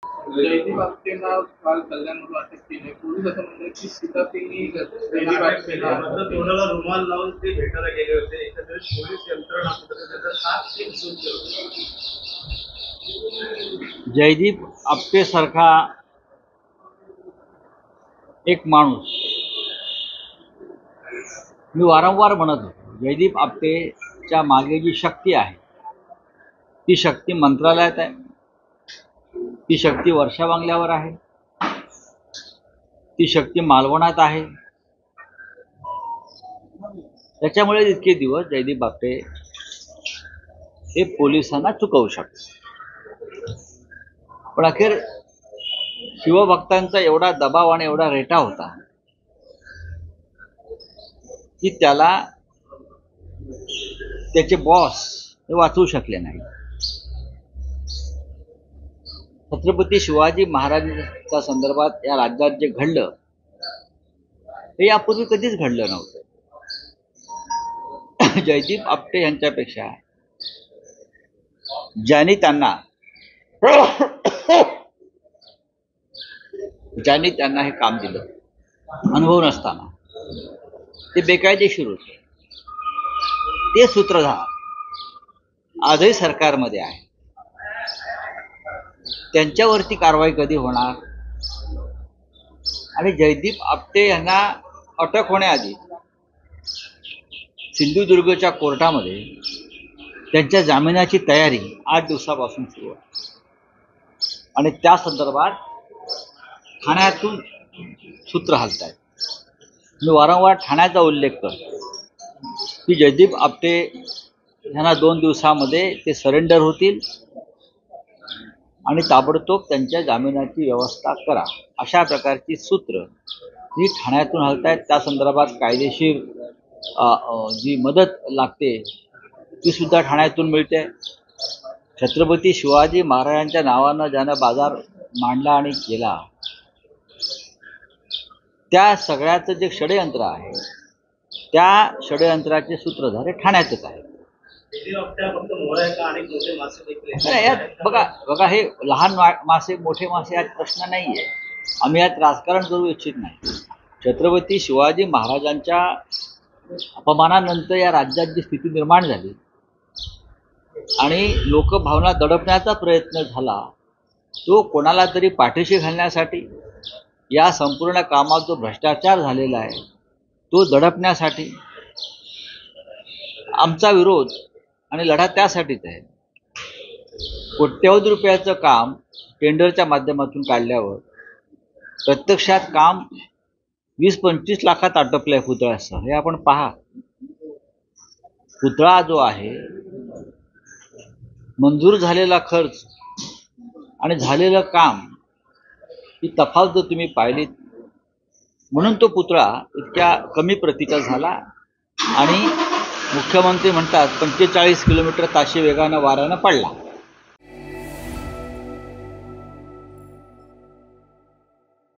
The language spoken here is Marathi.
जयदीप आपटेंना काल कल्याणमधून अटक केली. पोलीस असं म्हणतात की सीतापिंनी जयदीप आपटेंना तोंडाला रुमाल लावून ते भेटायला गेले होते. एकंदरीत पोलीस यंत्रणा त्याचा साथ जयदीप आपटे सारखा एक माणूस मी वारंवार म्हणत होतो, जयदीप आपटेच्या मागे जी शक्ती आहे ती शक्ती मंत्रालयात आहे, ती शक्ती वर्षा बंगल्यावर आहे, ती शक्ती मालवणात आहे. त्याच्यामुळे इतके दिवस जयदीप आपटे हे पोलिसांना चुकवू शकतात. पण अखेर शिवभक्तांचा एवढा दबाव आणि एवढा रेटा होता की त्याला त्याचे बॉस हे वाचवू शकले नाही. छत्रपती शिवाजी महाराजांच्या संदर्भात या राज्यात जे घडलं हे यापूर्वी कधीच घडलं नव्हतं. जयदीप आपटे यांच्यापेक्षा ज्यांनी त्यांना हे काम दिलं अनुभव नसताना, ते बेकायदेशीर होते, ते सूत्रधार आजही सरकारमध्ये आहे. त्यांच्यावरती कारवाई कधी होणार? आणि जयदीप आपटे यांना अटक होण्याआधी सिंधुदुर्गच्या कोर्टामध्ये त्यांच्या जामिनाची तयारी 8 दिवसापासून सुरू आहे. आणि त्या संदर्भात ठाण्यातून सूत्र हलत आहेत. मी वारंवार ठाण्याचा उल्लेख करतो की जयदीप आपटे यांना 2 दिवसामध्ये ते सरेंडर होतील आणि ताबडतोब त्यांच्या जामिनाची व्यवस्था करा, अशा प्रकारची सूत्र ही ठाण्यातून हलत आहेत. त्या संदर्भात कायदेशीर जी मदत लागते ती सुद्धा ठाण्यातून मिळते. छत्रपती शिवाजी महाराजांच्या नावानं ज्यानं बाजार मांडला आणि केला, त्या सगळ्याचं जे षडयंत्र आहे त्या षडयंत्राचे सूत्रधार हे ठाण्यातच आहे. बघा हे लहान मासे मोठे मासे यात प्रश्न नाही आहे. आम्ही यात राजकारण करू इच्छित नाही. छत्रपती शिवाजी महाराजांच्या अपमानानंतर या राज्यात जी स्थिती निर्माण झाली आणि लोकभावना दडपण्याचा प्रयत्न झाला, तो कोणाला तरी पाठीशी घालण्यासाठी, या संपूर्ण कामात जो भ्रष्टाचार झालेला आहे तो दडपण्यासाठी आमचा विरोध आणि लढा त्यासाठीच आहे. कोट्यवधी रुपयाचं काम टेंडरच्या माध्यमातून काढल्यावर प्रत्यक्षात काम 20-25 लाखात आटपलंय पुतळ्यासह. हे आपण पहा. पुतळा जो आहे, मंजूर झालेला खर्च आणि झालेलं काम ही तफावत जर तुम्ही पाहिलीत, म्हणून तो पुतळा इतक्या कमी प्रतीचा झाला. आणि मुख्यमंत्री म्हणतात 45 किलोमीटर ताशी वेगानं वाऱ्यानं पडला.